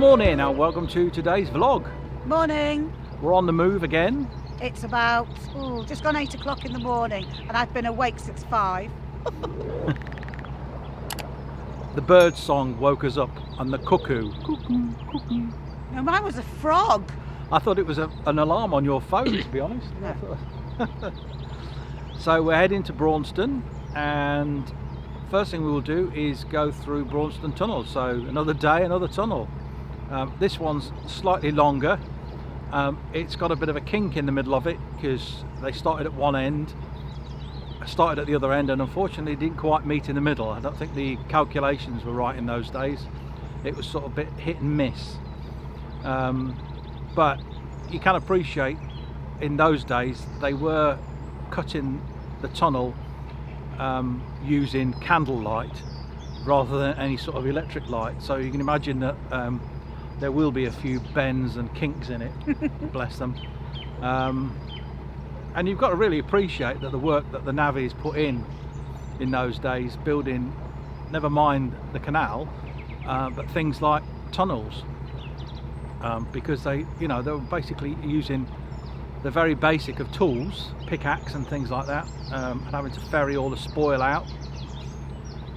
morning and welcome to today's vlog. Morning. We're on the move again. It's about just gone 8 o'clock in the morning and I've been awake since 5. The bird song woke us up and the cuckoo. Cuckoo, cuckoo. No, mine was a frog. I thought it was an alarm on your phone, to be honest. So we're heading to Braunston, and first thing we will do is go through Braunston Tunnel. So another day, another tunnel. This one's slightly longer. It's got a bit of a kink in the middle of it because they started at one end, started at the other end, and unfortunately didn't quite meet in the middle. I don't think the calculations were right in those days. It was sort of a bit hit and miss. But you can appreciate in those days they were cutting the tunnel using candlelight rather than any sort of electric light, so you can imagine that there will be a few bends and kinks in it. Bless them. And you've got to really appreciate that the work that the navvies put in those days, building, never mind the canal, but things like tunnels, because they were basically using the very basic of tools, pickaxe and things like that, and having to ferry all the spoil out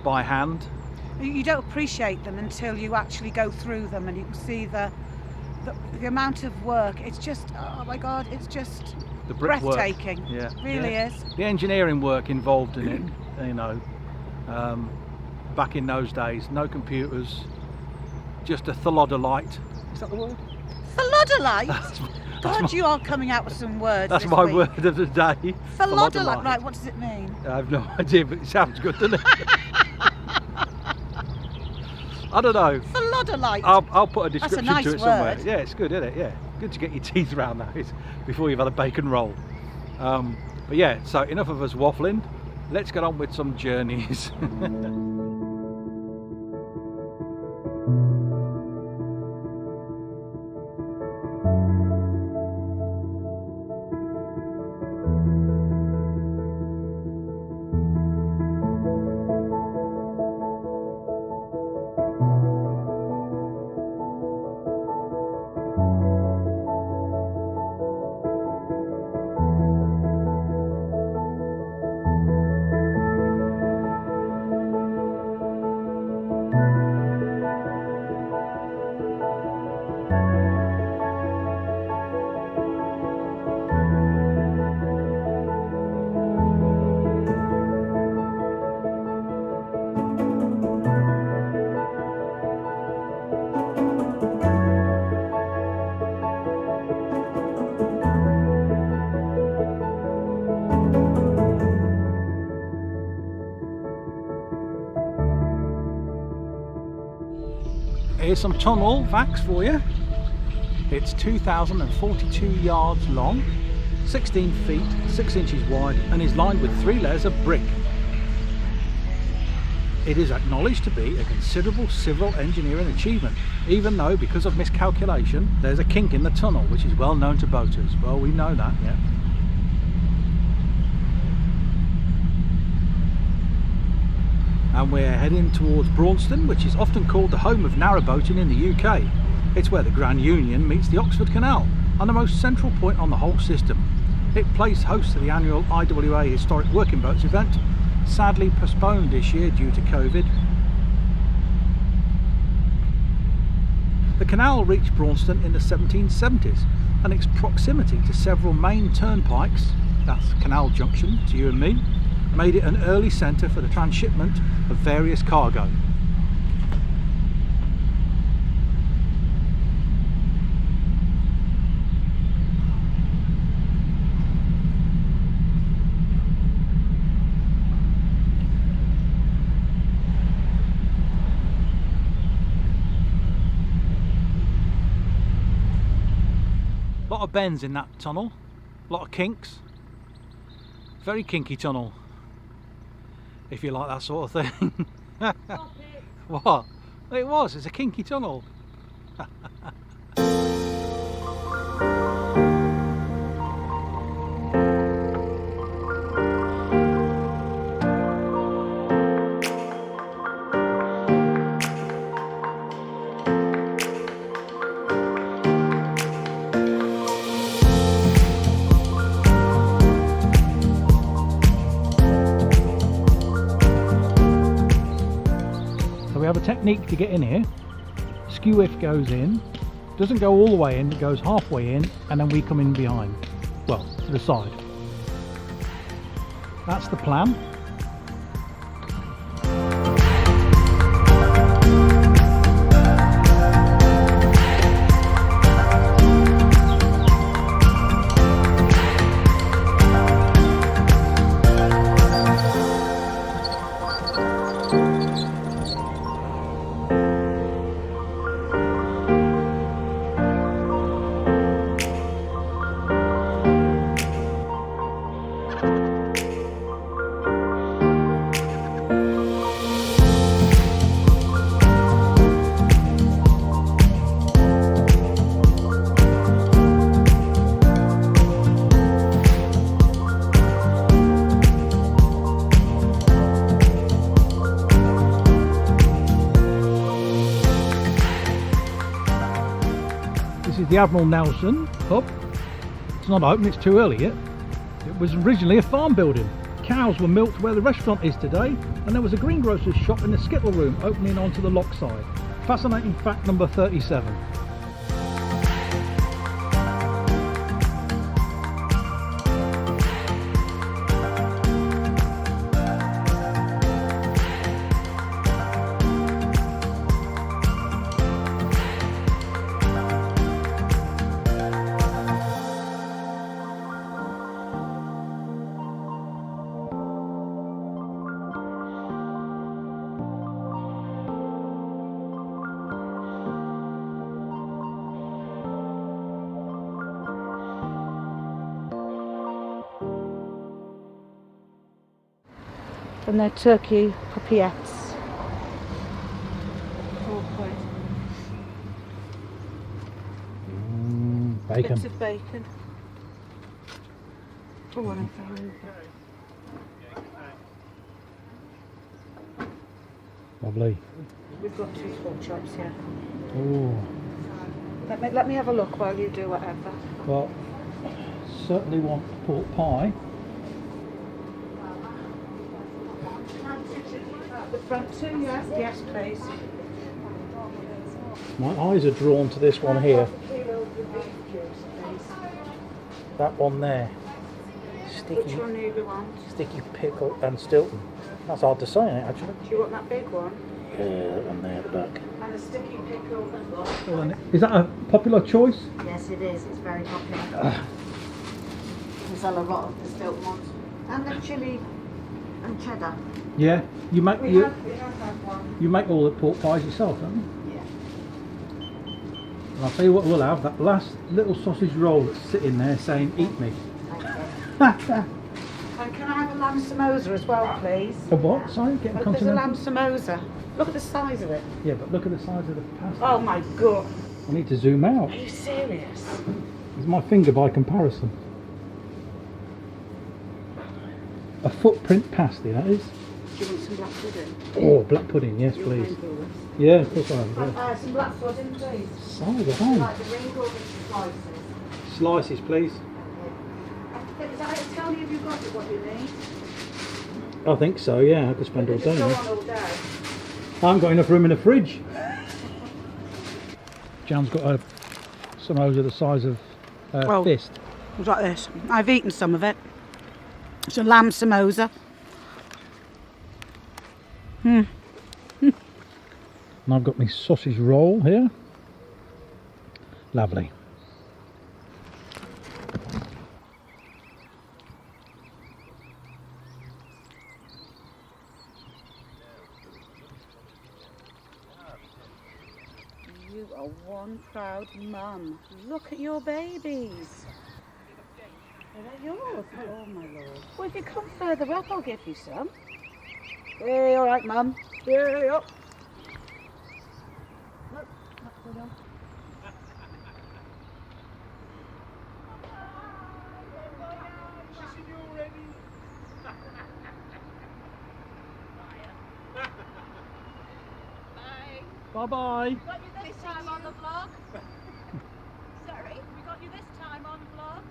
by hand. You don't appreciate them until you actually go through them and you can see the amount of work. It's just, oh my God, it's just The brickwork. breathtaking. Yeah, It really is. The engineering work involved in it, back in those days, no computers, just a Theodolite. Is that the word? Theodolite? God, you are coming out with some words. That's this my week. word of the day. Theodolite, right, what does it mean? I have no idea, but it sounds good, doesn't it? I don't know. Theodolite. I'll put a description nice to it somewhere. word. Yeah, it's good, isn't it? Yeah, good to get your teeth around those before you've had a bacon roll. But yeah, so enough of us waffling. Let's get on with some journeys. Here's some tunnel facts for you. It's 2,042 yards long, 16 feet 6 inches wide, and is lined with 3 layers of brick. It is acknowledged to be a considerable civil engineering achievement, even though, because of miscalculation, there's a kink in the tunnel, which is well known to boaters. Well, we know that, yeah. And we're heading towards Braunston, which is often called the home of narrowboating in the UK. It's where the Grand Union meets the Oxford Canal, and the most central point on the whole system. It plays host to the annual IWA Historic Working Boats event, sadly postponed this year due to COVID. The canal reached Braunston in the 1770s, and its proximity to several main turnpikes, that's Canal Junction to you and me, made it an early centre for the transshipment of various cargo. A lot of bends in that tunnel, a lot of kinks, very kinky tunnel. If you like that sort of thing. What? It was, it's a kinky tunnel. we have a technique to get in here. Skew if goes in, doesn't go all the way in, it goes halfway in, and then we come in behind, well, to the side. That's the plan. This is the Admiral Nelson pub. It's not open, it's too early yet. It was originally a farm building. Cows were milked where the restaurant is today, and there was a greengrocer's shop in the skittle room opening onto the lock side. Fascinating fact number 37. And they're turkey puppyettes. Bacon. Bits of bacon. Oh, and Lovely. we've got 2 pork chops here. Oh, Let me have a look while you do whatever. well, certainly want pork pie. The front 2, yes? Yes, please. My eyes are drawn to this one here. That one there. Which Sticky, one do you want? sticky pickle and Stilton. That's hard to say, isn't it, actually? Do you want that big one? Yeah, that one there at the back. And a sticky pickle and what? Well, then, is that a popular choice? Yes, it is. It's very popular. We sell a lot of the Stilton ones. And the chilli and cheddar. Yeah, you make We you have had one. you make all the pork pies yourself, don't you? Yeah. And I'll tell you what we'll have, that last little sausage roll that's sitting there saying "eat me." Thank you. And can I have a lamb samosa as well, please? A what? Sorry, getting There's a continental. lamb samosa. Look at the size of it. Yeah, but look at the size of the pasta. Oh my god. I need to zoom out. Are you serious? It's my finger by comparison. A footprint pasty, that is. Do you want some black pudding? Oh, black pudding, yes, You're please. paying for this. Yeah, of course I have. Yeah. Some black pudding, please. Size of hand. Like the wrinkles and slices. Slices, please. Is that tell me if you've got it, what you need? I think so, yeah. I could spend all Just day. go Yeah. on all day. I haven't got enough room in the fridge. Jan's got a samosa the size of a Oh. fist. It's like this. I've eaten some of it. It's a lamb samosa. And I've got my sausage roll here. Lovely. You are one proud mum. Look at your babies. Are they yours? Oh my lord. Well, if you come further up, I'll give you some. Hey, all right, mum. Yeah, up. Look, that's good on. Bye bye. We got you this time on the vlog. Sorry, we got you this time on vlog.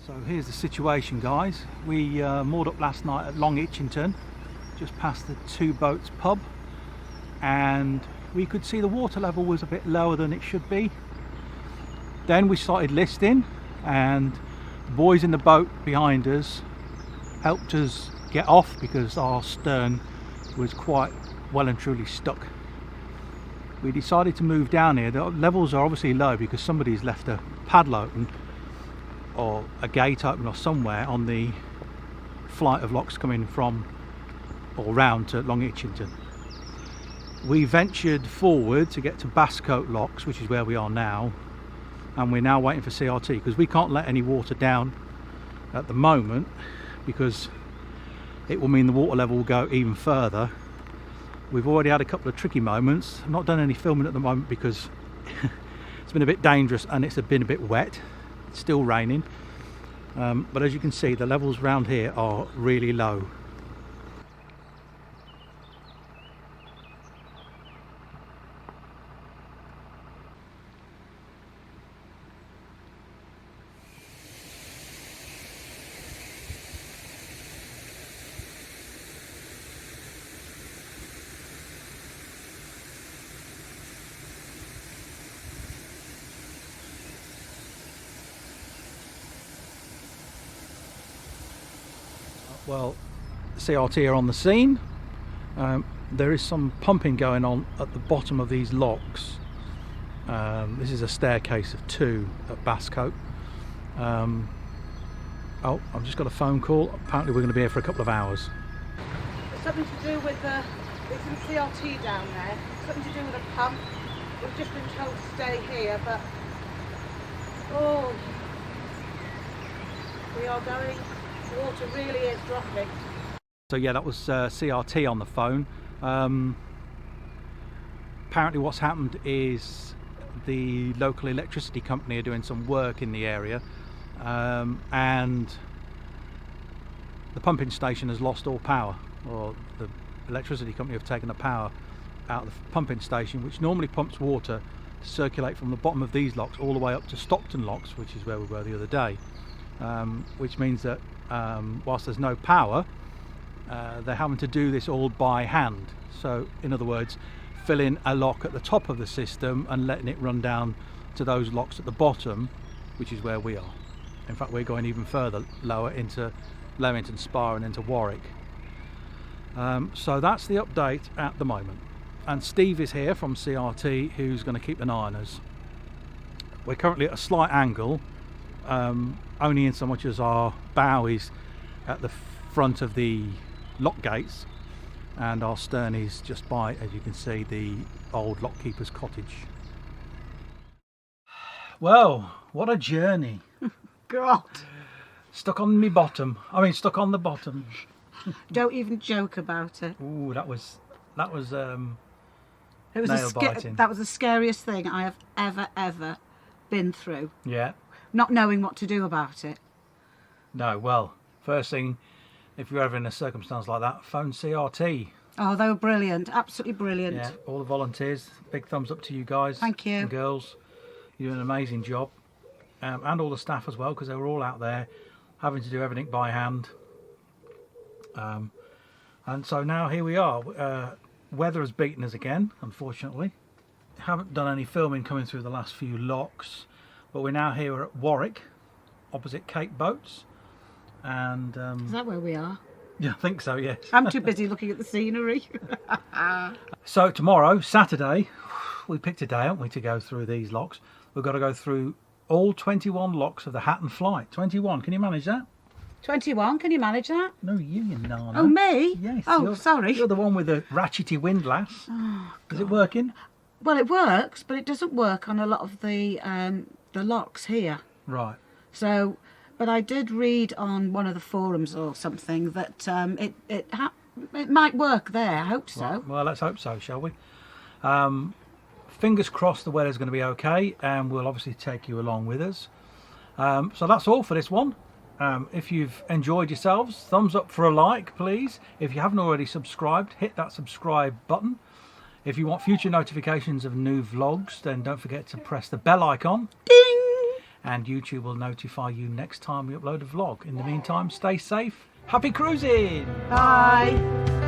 So here's the situation, guys. We moored up last night at Long Itchington, just past the Two Boats pub, and we could see the water level was a bit lower than it should be. Then we started listing, and the boys in the boat behind us helped us get off because our stern was quite well and truly stuck. We decided to move down here. The levels are obviously low because somebody's left a paddle open or a gate open or somewhere on the flight of locks coming from or round to Long Itchington. We ventured forward to get to Bascote locks, which is where we are now, and we're now waiting for CRT because we can't let any water down at the moment because it will mean the water level will go even further. We've already had a couple of tricky moments. I've not done any filming at the moment because it's been a bit dangerous and it's been a bit wet. It's still raining, but as you can see, the levels around here are really low. Well, CRT are on the scene. There is some pumping going on at the bottom of these locks. This is a staircase of 2 at Bascote. Oh, I've just got a phone call. Apparently we're going to be here for a couple of hours. It's something to do with the, there's some CRT down there, something to do with a pump. We've just been told to stay here, but oh, we are going, the water really is dropping. So yeah, that was CRT on the phone. Apparently what's happened is the local electricity company are doing some work in the area, and the pumping station has lost all power, or the electricity company have taken the power out of the pumping station, which normally pumps water to circulate from the bottom of these locks all the way up to Stockton locks, which is where we were the other day, which means that whilst there's no power, they're having to do this all by hand. So in other words, filling a lock at the top of the system and letting it run down to those locks at the bottom, which is where we are. In fact, we're going even further lower into Leamington Spa and into Warwick. So that's the update at the moment, and Steve is here from CRT, who's going to keep an eye on us. We're currently at a slight angle, only in so much as our bow is at the front of the lock gates and our stern is just by, as you can see, the old lockkeeper's cottage. Well, what a journey. God, Stuck on me bottom. I mean, stuck on the bottom. don't even joke about it. Ooh, that was It was nail biting. that was the scariest thing I have ever been through. Yeah. Not knowing what to do about it. No, well, first thing, if you're ever in a circumstance like that, phone CRT. Oh, they were brilliant, absolutely brilliant. Yeah, all the volunteers, big thumbs up to you guys. Thank you. And girls, you do an amazing job. And all the staff as well, because they were all out there having to do everything by hand. And so now here we are. Weather has beaten us again, unfortunately. Haven't done any filming coming through the last few locks, but we're now here at Warwick, opposite Cape Boats. And Is that where we are? yeah, I think so, yes. I'm too busy looking at the scenery. So tomorrow, Saturday, we picked a day, haven't we, to go through these locks. We've got to go through all 21 locks of the Hatton Flight. 21, can you manage that? 21, can you manage that? No, you nana. Oh, me? Yes. Oh, sorry. You're the one with the ratchety windlass. Oh, Is it working? well, it works, but it doesn't work on a lot of the locks here. Right. So, but I did read on one of the forums or something that it might work there. I hope so. Right. Well, let's hope so, shall we? Fingers crossed the weather's going to be okay, and we'll obviously take you along with us. So that's all for this one. If you've enjoyed yourselves, thumbs up for a like, please. If you haven't already subscribed, hit that subscribe button. If you want future notifications of new vlogs, then don't forget to press the bell icon. Ding! and YouTube will notify you next time we upload a vlog. In the meantime, stay safe. Happy cruising! Bye.